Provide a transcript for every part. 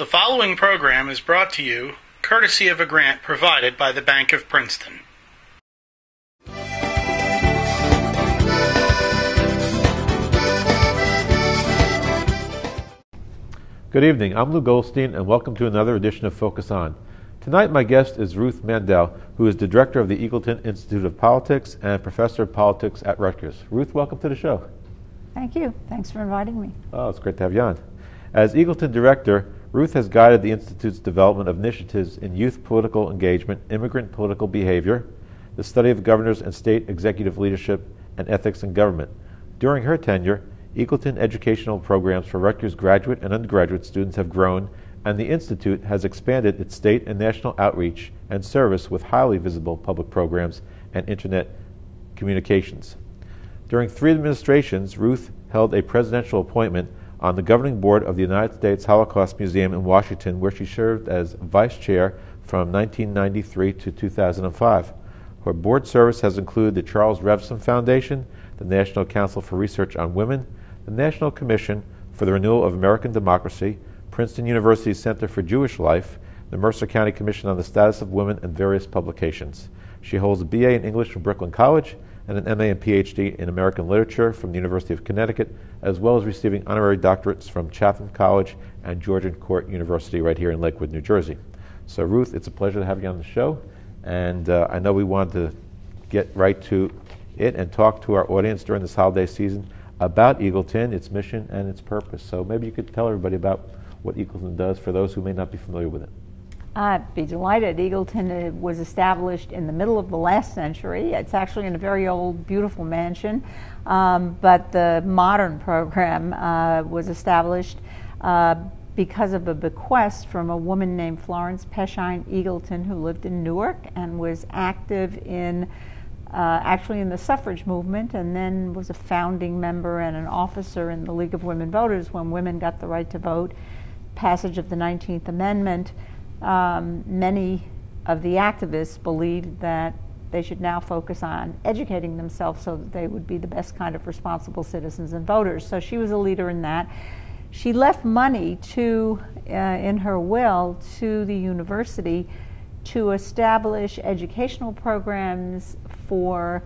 The following program is brought to you courtesy of a grant provided by the Bank of Princeton. Good evening, I'm Lou Goldstein, and welcome to another edition of Focus On. Tonight my guest is Ruth Mandel, who is the director of the Eagleton Institute of Politics and professor of politics at Rutgers. Ruth, welcome to the show. Thank you. Thanks for inviting me. Oh, it's great to have you on. As Eagleton director, Ruth has guided the Institute's development of initiatives in youth political engagement, immigrant political behavior, the study of governors and state executive leadership, and ethics in government. During her tenure, Eagleton educational programs for Rutgers graduate and undergraduate students have grown, and the Institute has expanded its state and national outreach and service with highly visible public programs and internet communications. During 3 administrations, Ruth held a presidential appointment on the governing board of the United States Holocaust Museum in Washington, where she served as vice chair from 1993 to 2005. Her board service has included the Charles Revson Foundation, the National Council for Research on Women, the National Commission for the Renewal of American Democracy, Princeton University's Center for Jewish Life, the Mercer County Commission on the Status of Women, and various publications. She holds a BA in English from Brooklyn College and an MA and PhD in American Literature from the University of Connecticut, as well as receiving honorary doctorates from Chatham College and Georgian Court University right here in Lakewood, New Jersey. So Ruth, it's a pleasure to have you on the show, and I know we wanted to get right to it and talk to our audience during this holiday season about Eagleton, its mission, and its purpose. So maybe you could tell everybody about what Eagleton does for those who may not be familiar with it. I'd be delighted. Eagleton was established in the middle of the last century. It's actually in a very old, beautiful mansion, but the modern program was established because of a bequest from a woman named Florence Peshine Eagleton, who lived in Newark and was active in actually in the suffrage movement, and then was a founding member and an officer in the League of Women Voters when women got the right to vote. Passage of the 19th Amendment. Many of the activists believed that they should now focus on educating themselves so that they would be the best kind of responsible citizens and voters. So she was a leader in that. She left money in her will to the university to establish educational programs for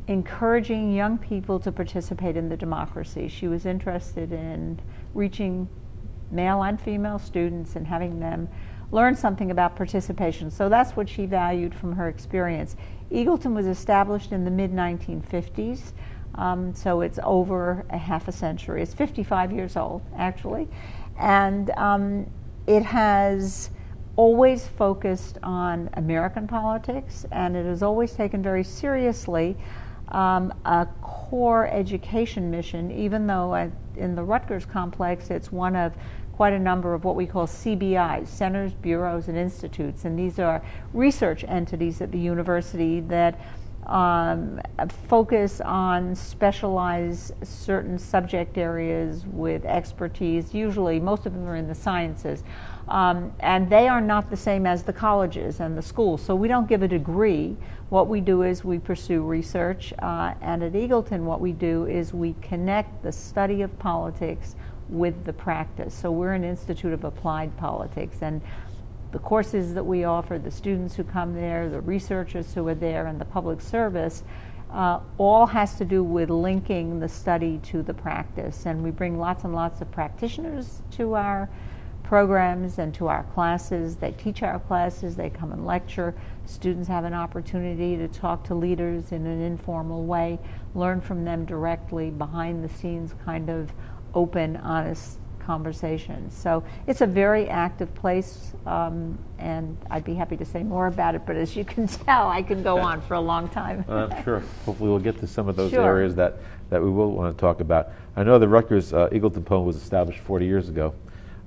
encouraging young people to participate in the democracy. She was interested in reaching male and female students and having them learn something about participation. So that's what she valued from her experience. Eagleton was established in the mid-1950s, so it's over a half a century. It's 55 years old, actually. And it has always focused on American politics, and it has always taken very seriously a core education mission, even though in the Rutgers complex it's one of quite a number of what we call CBIs, centers, bureaus, and institutes. And these are research entities at the university that focus on specialized certain subject areas with expertise. Usually, most of them are in the sciences. And they are not the same as the colleges and the schools. So we don't give a degree. What we do is we pursue research. And at Eagleton, what we do is we connect the study of politics with the practice. So we're an institute of applied politics, and the courses that we offer, the students who come there, the researchers who are there, and the public service, all has to do with linking the study to the practice. And we bring lots and lots of practitioners to our programs and to our classes. They teach our classes, they come and lecture. Students have an opportunity to talk to leaders in an informal way, learn from them directly, behind the scenes kind of open, honest conversation. So it's a very active place, and I'd be happy to say more about it, but as you can tell, I can go on for a long time. I'm sure. Hopefully we'll get to some of those Sure. areas that we will want to talk about. I know the Rutgers Eagleton Poll was established 40 years ago,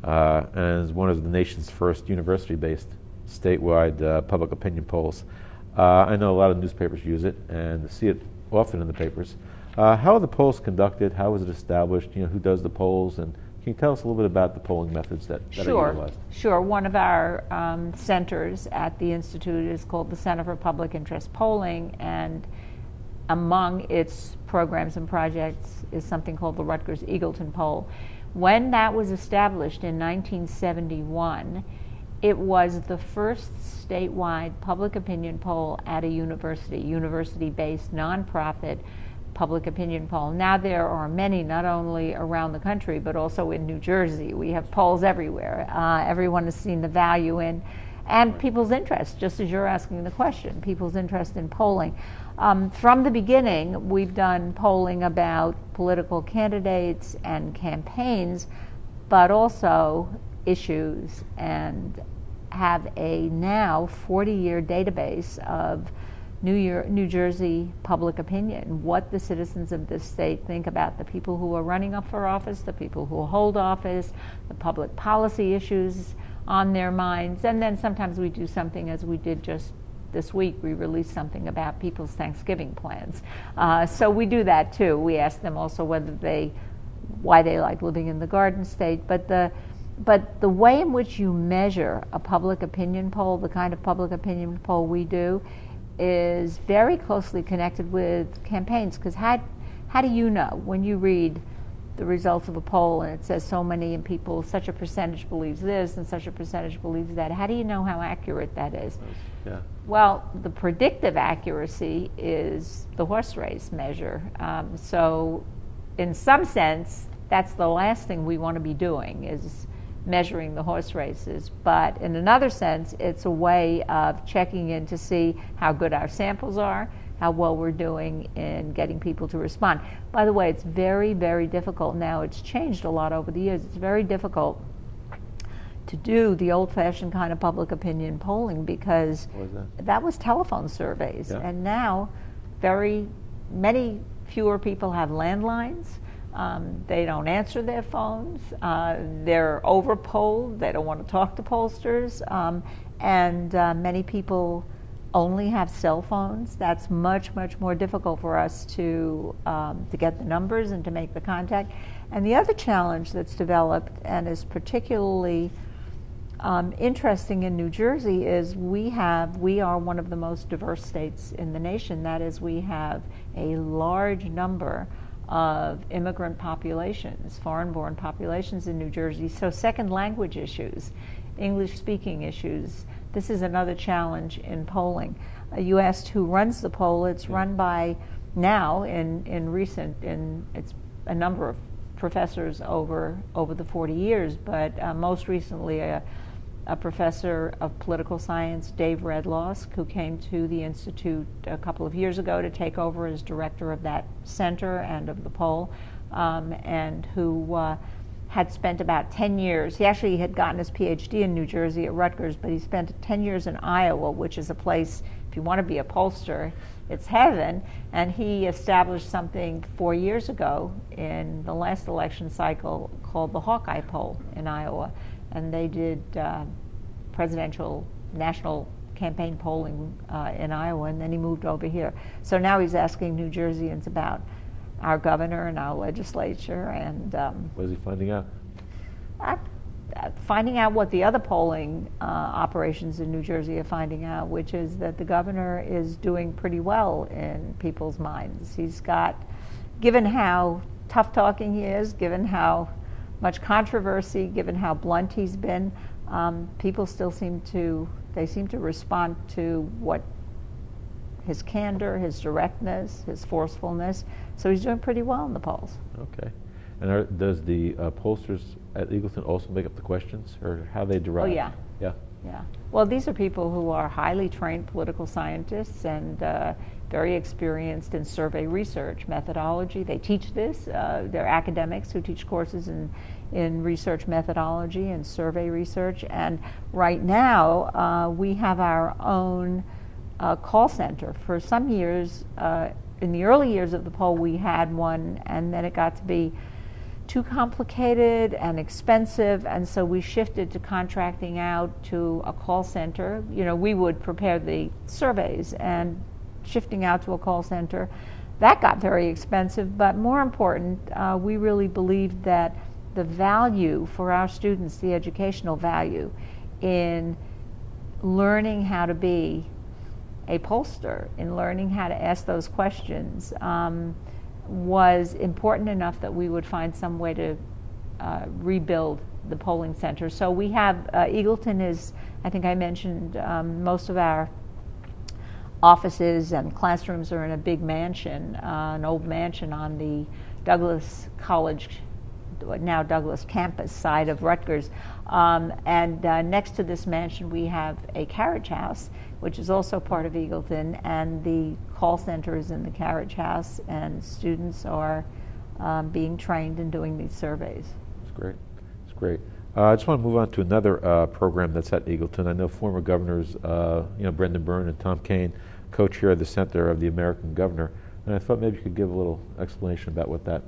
and is one of the nation's first university-based statewide public opinion polls. I know a lot of newspapers use it and see it often in the papers. How are the polls conducted? How was it established? Who does the polls? And can you tell us a little bit about the polling methods that are utilized? Sure. One of our centers at the Institute is called the Center for Public Interest Polling, and among its programs and projects is something called the RutgersEagleton Poll, When that was established in 1971, it was the first statewide public opinion poll at a university-based nonprofit public opinion poll. Now there are many, not only around the country, but also in New Jersey. We have polls everywhere. Everyone has seen the value in, and people's interest, just as you're asking the question, people's interest in polling. From the beginning, we've done polling about political candidates and campaigns, but also issues, and have a now 40-year database of New Jersey public opinion, what the citizens of this state think about the people who are running up for office, the people who hold office, the public policy issues on their minds. And then sometimes we do something, as we did just this week, we released something about people's Thanksgiving plans. So we do that too. We ask them also why they like living in the Garden State. But the way in which you measure a public opinion poll, the kind of public opinion poll we do, is very closely connected with campaigns. Because how do you know when you read the results of a poll and it says so many and people, such a percentage believes this and such a percentage believes that? How do you know how accurate that is? Yeah. Well, the predictive accuracy is the horse race measure. So in some sense, that's the last thing we want to be doing, is measuring the horse races. But in another sense, it's a way of checking in to see how good our samples are, how well we're doing in getting people to respond. By the way, it's very, very difficult now. It's changed a lot over the years. It's very difficult to do the old-fashioned kind of public opinion polling, because that was telephone surveys. Yeah. And now many fewer people have landlines. They don't answer their phones. They're over-polled. They don't want to talk to pollsters. And many people only have cell phones. That's much, much more difficult for us to get the numbers and to make the contact. And the other challenge that's developed, and is particularly interesting in New Jersey, is we are one of the most diverse states in the nation. That is, we have a large number of immigrant populations, foreign-born populations in New Jersey. So second language issues, English-speaking issues, this is another challenge in polling. You asked who runs the poll. It's run by, now, it's a number of professors over the 40 years, but most recently a professor of political science, Dave Redlosk, who came to the Institute a couple of years ago to take over as director of that center and of the poll, and who had spent about 10 years. He actually had gotten his PhD in New Jersey at Rutgers, but he spent 10 years in Iowa, which is a place, if you want to be a pollster, it's heaven. And he established something 4 years ago in the last election cycle called the Hawkeye Poll in Iowa. And they did presidential national campaign polling in Iowa, and then he moved over here. So now he's asking New Jerseyans about our governor and our legislature. And what is he finding out? Finding out what the other polling operations in New Jersey are finding out, which is that the governor is doing pretty well in people's minds. He's got, given how tough talking he is, given how much controversy, given how blunt he's been, people still seem to respond to what his candor, his directness, his forcefulness. So he's doing pretty well in the polls. Okay. And does the pollsters at Eagleton also make up the questions, or how they derive? Oh, yeah. Yeah. Yeah. Well, these are people who are highly trained political scientists and very experienced in survey research methodology. They teach this. They're academics who teach courses in research methodology and survey research. And right now, we have our own call center. For some years, in the early years of the poll, we had one, and then it got to be too complicated and expensive, and so we shifted to contracting out to a call center. You know, we would prepare the surveys, and shifting out to a call center, that got very expensive. But more important, we really believed that the value for our students, the educational value in learning how to be a pollster, in learning how to ask those questions, was important enough that we would find some way to rebuild the polling center. So we have Eagleton is, I think I mentioned, most of our offices and classrooms are in a big mansion, an old mansion on the Douglas College, now Douglas campus side of Rutgers. And next to this mansion we have a carriage house, which is also part of Eagleton, and the call center is in the carriage house, and students are being trained in doing these surveys. That's great. That's great. I just want to move on to another program that's at Eagleton. I know former governors, Brendan Byrne and Tom Kean, co-chair of the Center of the American Governor, and I thought maybe you could give a little explanation about what that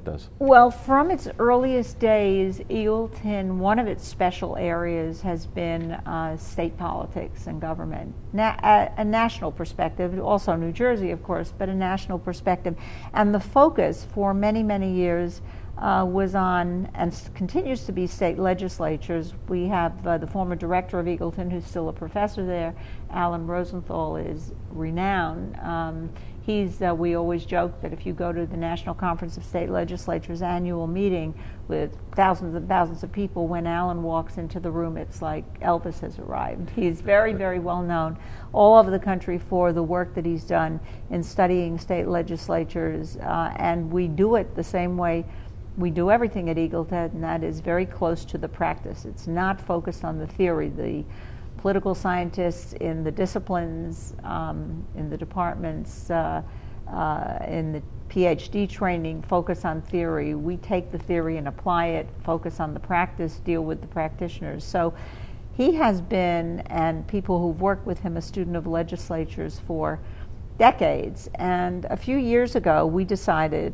does. Well, from its earliest days, Eagleton, one of its special areas has been state politics and government, a national perspective, also New Jersey, of course, but a national perspective. And the focus for many, many years was on, and continues to be, state legislatures. We have the former director of Eagleton, who's still a professor there. Alan Rosenthal is renowned. We always joke that if you go to the National Conference of State Legislatures annual meeting with thousands and thousands of people, when Alan walks into the room, it's like Elvis has arrived. He's very, very well known all over the country for the work that he's done in studying state legislatures, and we do it the same way we do everything at Eagleton, and that is very close to the practice. It's not focused on the theory. The political scientists in the disciplines, in the departments, in the PhD training focus on theory. We take the theory and apply it, focus on the practice, deal with the practitioners. So he has been, and people who've worked with him, a student of legislatures for decades. And a few years ago, we decided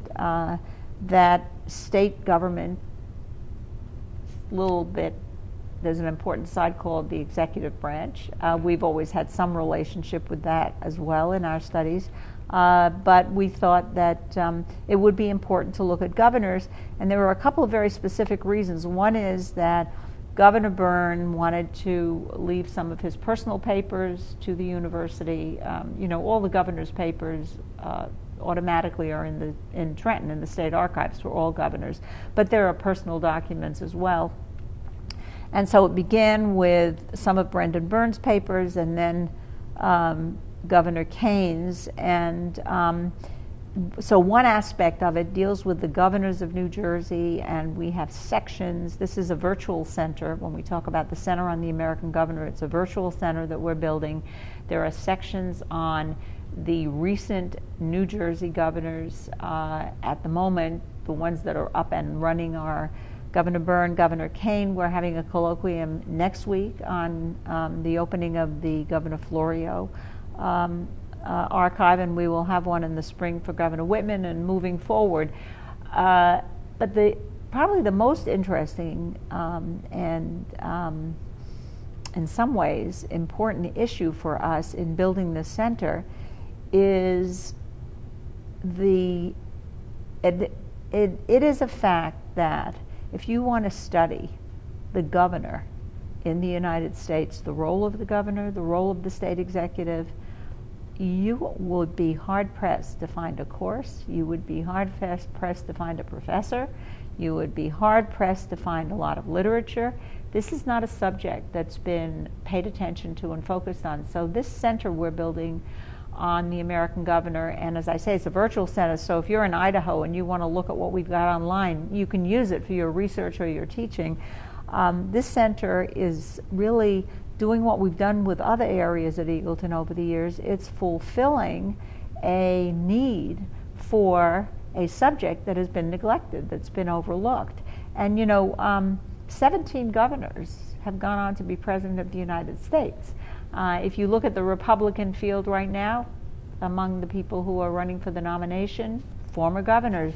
that state government, there's an important side called the executive branch. We've always had some relationship with that as well in our studies. But we thought that it would be important to look at governors, and there were a couple of very specific reasons. One is that Governor Byrne wanted to leave some of his personal papers to the university. All the governor's papers automatically are in Trenton, in the state archives for all governors, but there are personal documents as well. And so it began with some of Brendan Byrne's papers, and then Governor Kean's. And so one aspect of it deals with the governors of New Jersey, and we have sections. This is a virtual center. When we talk about the Center on the American Governor, it's a virtual center that we're building. There are sections on the recent New Jersey governors. At the moment, the ones that are up and running are Governor Byrne, Governor Kean. We're having a colloquium next week on the opening of the Governor Florio archive, and we will have one in the spring for Governor Whitman, and moving forward. But probably the most interesting and in some ways important issue for us in building this center is it is a fact that if you want to study the governor in the United States, the role of the governor, the role of the state executive, you would be hard-pressed to find a course. You would be hard-pressed to find a professor. You would be hard-pressed to find a lot of literature. This is not a subject that's been paid attention to and focused on. So this center we're building on the American Governor, and as I say, it's a virtual center, so if you're in Idaho and you want to look at what we've got online, you can use it for your research or your teaching. This center is really doing what we've done with other areas at Eagleton over the years. It's fulfilling a need for a subject that has been neglected, that's been overlooked. And 17 governors have gone on to be President of the United States. If you look at the Republican field right now, among the people who are running for the nomination, former governors,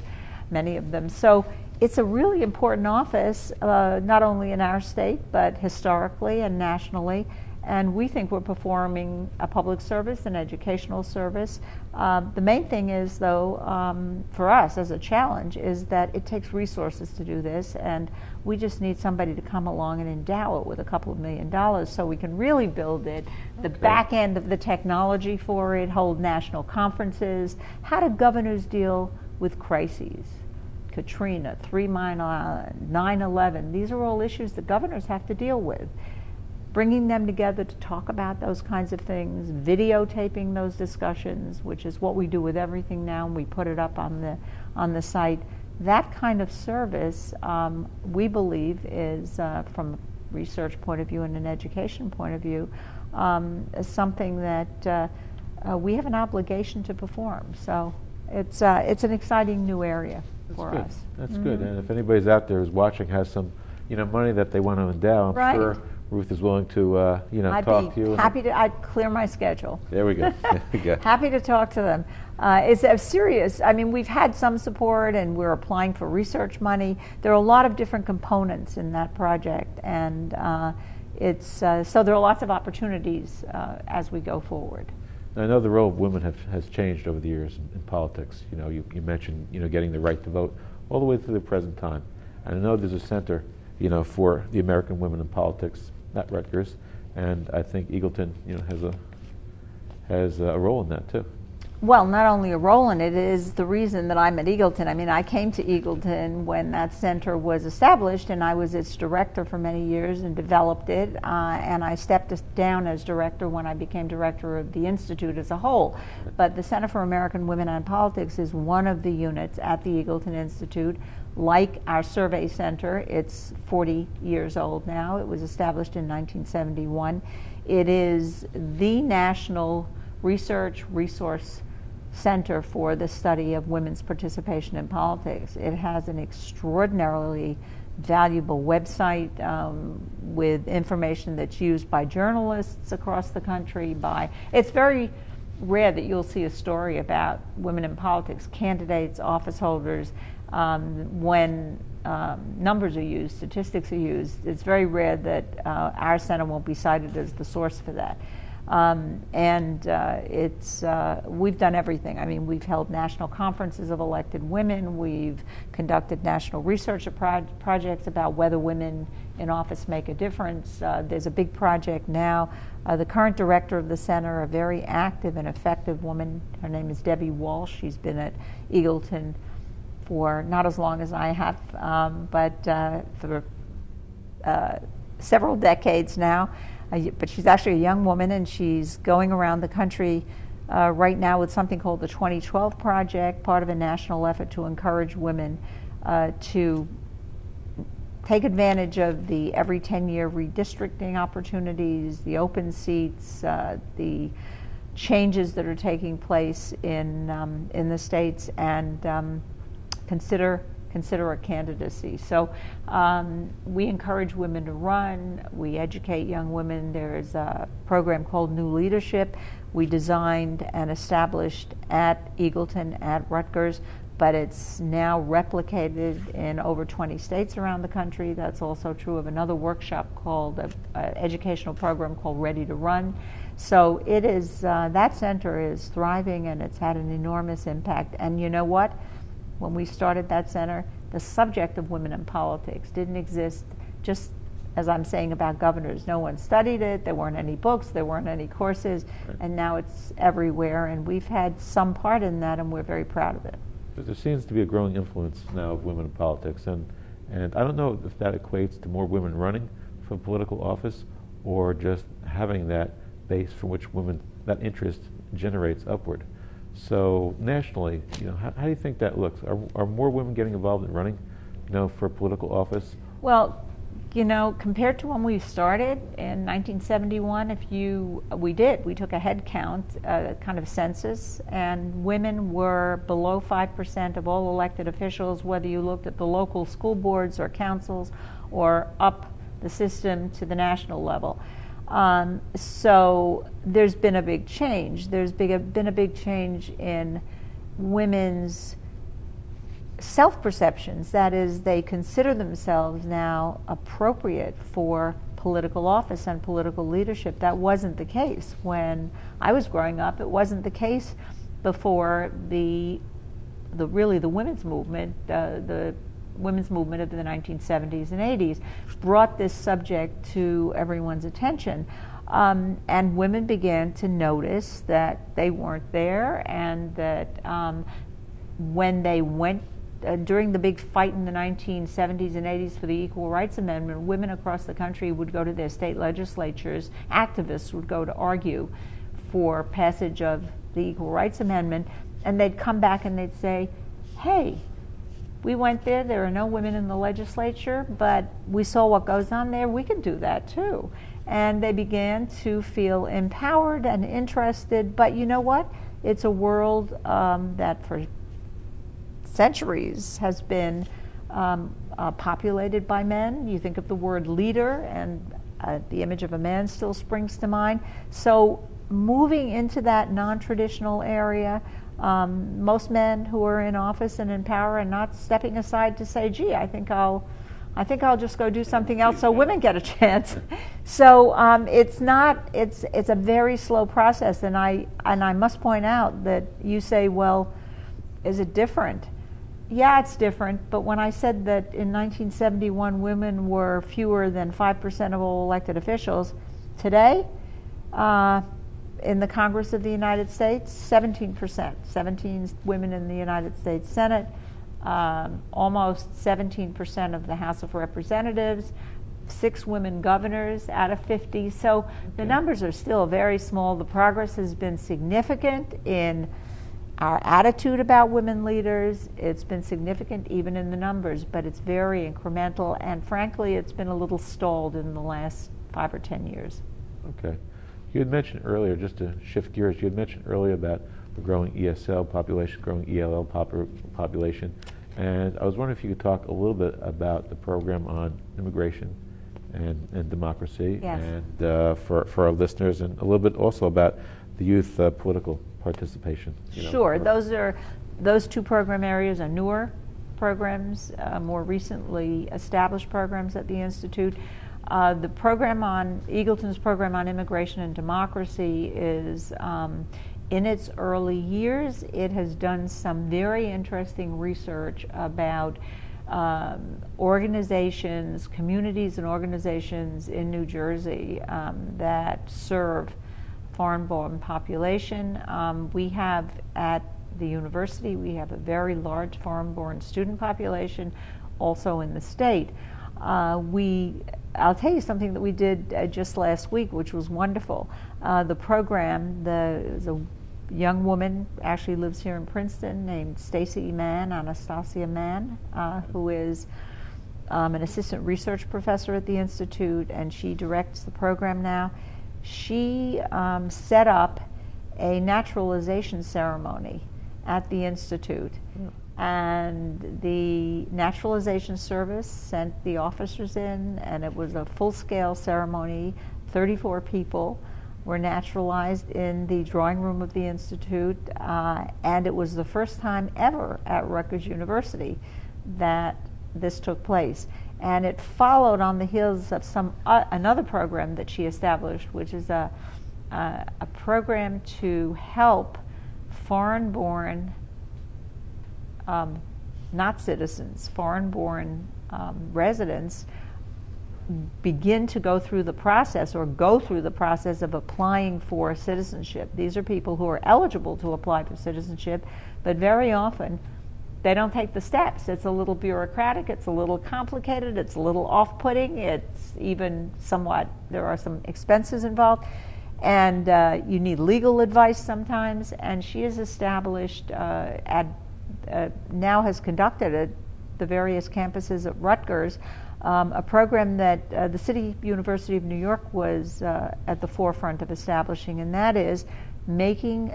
many of them. So it's a really important office, not only in our state, but historically and nationally. And we think we're performing a public service, an educational service. The main thing is, though, for us as a challenge, is that it takes resources to do this, and we just need somebody to come along and endow it with a couple of $1 million so we can really build it, the back end of the technology for it, hold national conferences. How do governors deal with crises? Katrina, 3 Mile Island, 9/11. These are all issues that governors have to deal with. Bringing them together to talk about those kinds of things, videotaping those discussions, which is what we do with everything now, and we put it up on the site. That kind of service, we believe, is from a research point of view and an education point of view, is something that we have an obligation to perform. So it's an exciting new area for us. That's good. And if anybody's out there who's watching has some, money that they want to endow, I'm sure Ruth is willing to, talk to you. I'd clear my schedule. There we go. Happy to talk to them. It's a serious, we've had some support and we're applying for research money. There are a lot of different components in that project, and so there are lots of opportunities as we go forward. I know the role of women has changed over the years in politics. You mentioned, getting the right to vote all the way through the present time. And I know there's a center, for the American women in politics at Rutgers, and I think Eagleton, has a role in that too. Well, not only a role in it, it is the reason that I'm at Eagleton. I came to Eagleton when that center was established, and I was its director for many years and developed it, and I stepped down as director when I became director of the Institute as a whole. But the Center for American Women and Politics is one of the units at the Eagleton Institute. Like our survey center, it's 40 years old now. It was established in 1971. It is the national research resource center for the study of women's participation in politics. It has an extraordinarily valuable website with information that's used by journalists across the country. It's very rare that you'll see a story about women in politics, candidates, office holders, when numbers are used, statistics are used. It's very rare that our center won't be cited as the source for that. We've done everything. We've held national conferences of elected women. We've conducted national research projects about whether women in office make a difference. There's a big project now. The current director of the center, a very active and effective woman, her name is Debbie Walsh. She's been at Eagleton for not as long as I have, but for several decades now. But she's actually a young woman, and she's going around the country right now with something called the 2012 Project, part of a national effort to encourage women to take advantage of the every 10-year redistricting opportunities, the open seats, the changes that are taking place in the states, and consider a candidacy. So we encourage women to run. We educate young women. There's a program called New Leadership we designed and established at Eagleton, at Rutgers, but it's now replicated in over 20 states around the country. That's also true of another workshop called, an educational program called Ready to Run. So it is, that center is thriving, and it's had an enormous impact. And you know what? When we started that center, the subject of women in politics didn't exist, just as I'm saying about governors. No one studied it, there weren't any books, there weren't any courses, and now it's everywhere, and we've had some part in that, and we're very proud of it. But there seems to be a growing influence now of women in politics, and I don't know if that equates to more women running for political office, or just having that base from which that interest generates upward. So nationally, how do you think that looks? Are more women getting involved in running, for political office? Well, compared to when we started in 1971, we took a head count, kind of census, and women were below 5% of all elected officials, whether you looked at the local school boards or councils, or up the system to the national level. So there's been a big change. There's been a big change in women's self-perceptions. That is, they consider themselves now appropriate for political office and political leadership. That wasn't the case when I was growing up. It wasn't the case before the women's movement, the women's movement of the 1970s and 80s brought this subject to everyone's attention. And women began to notice that they weren't there, and that when they went during the big fight in the 1970s and 80s for the Equal Rights Amendment, women across the country would go to their state legislatures, activists would go to argue for passage of the Equal Rights Amendment, and they'd come back and they'd say, hey, we went there are no women in the legislature, but we saw what goes on there, we can do that too. And they began to feel empowered and interested, but you know what? It's a world that for centuries has been populated by men. You think of the word leader, and the image of a man still springs to mind. So moving into that non-traditional area, most men who are in office and in power are not stepping aside to say, gee, I think I'll just go do something else so women get a chance. So it's a very slow process, and I must point out that you say, well, is it different? Yeah, it's different, but when I said that in 1971 women were fewer than 5% of all elected officials, today in the Congress of the United States, 17%, 17 women in the United States Senate, almost 17% of the House of Representatives, 6 women governors out of 50. So the numbers are still very small. The progress has been significant in our attitude about women leaders. It's been significant even in the numbers, but it's very incremental, and frankly, it's been a little stalled in the last 5 or 10 years. Okay. You had mentioned earlier, just to shift gears, you had mentioned earlier about the growing ESL population, growing ELL population, and I was wondering if you could talk a little bit about the program on immigration and democracy, yes, and for our listeners, and a little bit also about the youth political participation. Sure. Those 2 program areas are newer programs, more recently established programs at the Institute. The program Eagleton's program on immigration and democracy is in its early years. It has done some very interesting research about organizations, communities and organizations in New Jersey that serve foreign-born population. We have at the university, we have a very large foreign-born student population, also in the state. I'll tell you something that we did just last week, which was wonderful. The program, there's a young woman, actually lives here in Princeton, named Anastasia Mann, who is an assistant research professor at the Institute, and she directs the program now. She set up a naturalization ceremony at the Institute. And the naturalization service sent the officers in, and it was a full-scale ceremony. 34 people were naturalized in the drawing room of the Institute, and it was the first time ever at Rutgers University that this took place. And it followed on the heels of another program that she established, which is a program to help foreign-born not citizens, foreign-born residents begin to go through the process of applying for citizenship. These are people who are eligible to apply for citizenship, but very often they don't take the steps. It's a little bureaucratic, it's a little complicated, it's a little off-putting, it's even somewhat, there are some expenses involved, and you need legal advice sometimes, and she has established now has conducted at the various campuses at Rutgers a program that the City University of New York was at the forefront of establishing, and that is making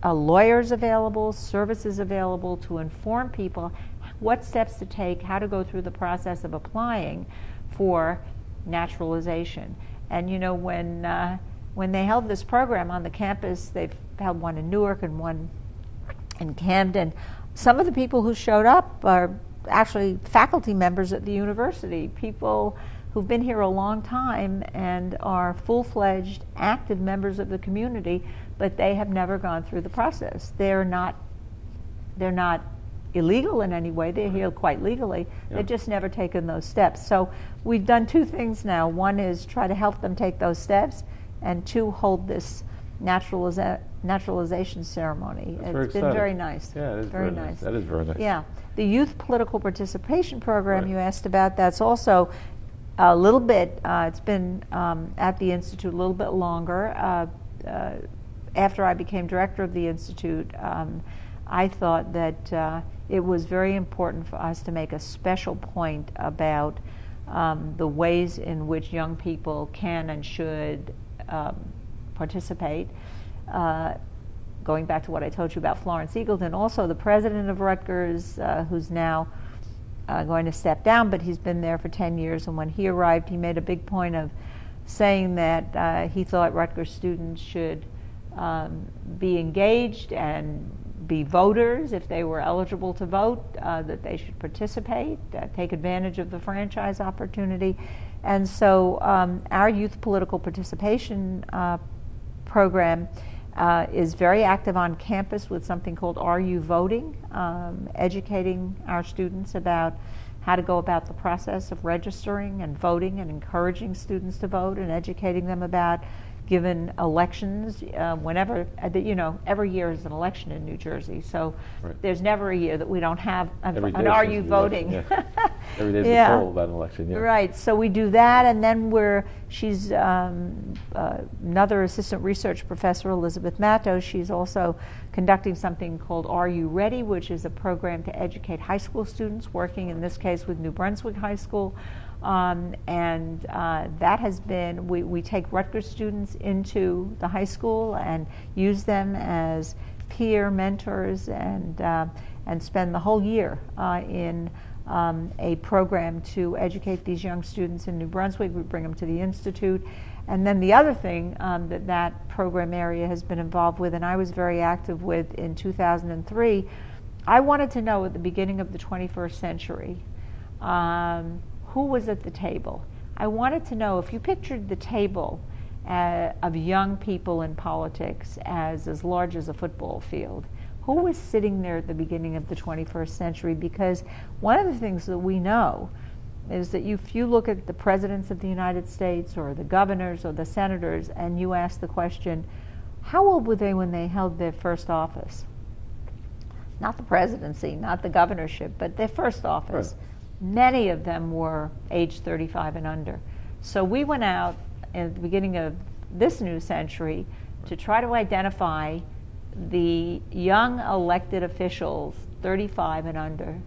lawyers available, services available to inform people what steps to take, how to go through the process of applying for naturalization. And you know, when they held this program on the campus, they've held one in Newark and one in Camden. Some of the people who showed up are actually faculty members at the university, people who've been here a long time and are full-fledged, active members of the community, but they have never gone through the process. They're not illegal in any way. They're here quite legally. Yeah. They've just never taken those steps. So we've done 2 things now. One is try to help them take those steps, and 2, hold this naturalization naturalization ceremony. That's It's been very nice. Yeah, it is very nice. That is very nice. Yeah. The Youth Political Participation Program Right. you asked about, that's also a little bit, it's been at the Institute a little bit longer. After I became director of the Institute, I thought that it was very important for us to make a special point about the ways in which young people can and should participate. Going back to what I told you about Florence Eagleton, also the president of Rutgers, who's now going to step down, but he's been there for 10 years, and when he arrived, he made a big point of saying that he thought Rutgers students should be engaged and be voters if they were eligible to vote, that they should participate, take advantage of the franchise opportunity. And so our youth political participation program is very active on campus with something called Are You Voting, educating our students about how to go about the process of registering and voting and encouraging students to vote and educating them about given elections, whenever, every year is an election in New Jersey, so Right. there's never a year that we don't have Every an day Are seems You to be Voting? election, yeah. Every day's Yeah. a poll about an election. Yeah. Right, so we do that, and then she's another assistant research professor, Elizabeth Mattos. She's also conducting something called Are You Ready, which is a program to educate high school students, working in this case with New Brunswick High School. And that has been, we take Rutgers students into the high school and use them as peer mentors and spend the whole year in a program to educate these young students in New Brunswick. We bring them to the Institute. And then the other thing that program area has been involved with, and I was very active with in 2003, I wanted to know at the beginning of the 21st century, who was at the table. I wanted to know if you pictured the table of young people in politics as large as a football field, who was sitting there at the beginning of the 21st century? Because one of the things that we know is that if you look at the presidents of the United States or the governors or the senators and you ask the question, how old were they when they held their first office? Not the presidency, not the governorship, but their first office. Right. Many of them were age 35 and under. So we went out at the beginning of this new century to try to identify the young elected officials 35 and under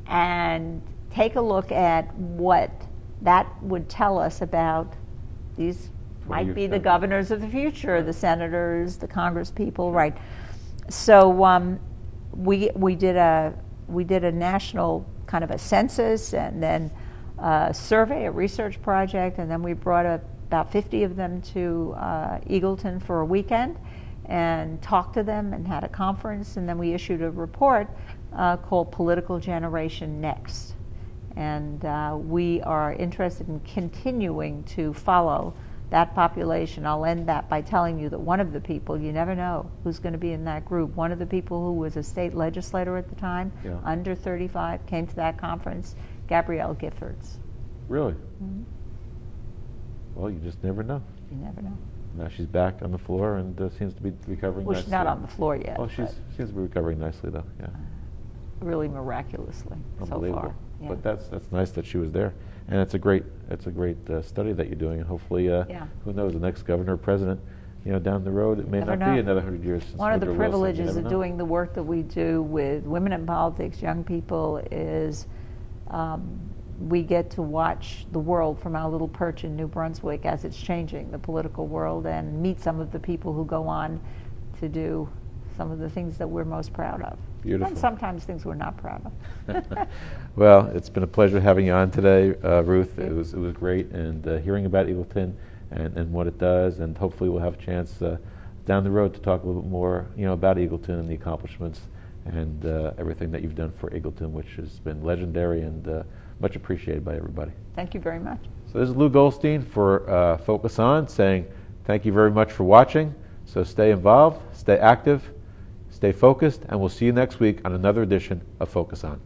and take a look at what that would tell us about these might be the governors of the future, the senators, the Congress people, right? So we did a national kind of a census and then a survey, a research project, and then we brought about 50 of them to Eagleton for a weekend and talked to them and had a conference, and then we issued a report called Political Generation Next. And we are interested in continuing to follow that population. I'll end that by telling you that one of the people, you never know who's going to be in that group, one of the people who was a state legislator at the time, under 35, came to that conference, Gabrielle Giffords. Really? Mm-hmm. Well, you just never know. You never know. Now she's back on the floor and seems to be recovering Well, nicely. she's not on the floor yet. Well, she seems to be recovering nicely, though. Yeah. Really miraculously so far. Yeah. But that's nice that she was there, and it's a great study that you're doing, and hopefully, who knows, the next governor or president, down the road, it may not be another 100 years. Since one of the privileges of know. doing the work that we do with women in politics, young people, is we get to watch the world from our little perch in New Brunswick as it's changing, the political world, and meet some of the people who go on to do some of the things that we're most proud of. Beautiful. And sometimes things we're not proud of. Well, it's been a pleasure having you on today, Ruth. It was great, and hearing about Eagleton and what it does, and hopefully we'll have a chance down the road to talk a little bit more, about Eagleton and the accomplishments and everything that you've done for Eagleton, which has been legendary and much appreciated by everybody. Thank you very much. So this is Lou Goldstein for Focus On, saying thank you very much for watching. So stay involved, stay active, stay focused, and we'll see you next week on another edition of Focus On.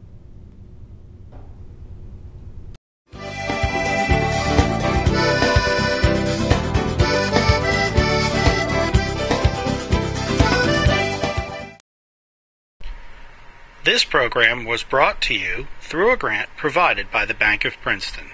This program was brought to you through a grant provided by the Bank of Princeton.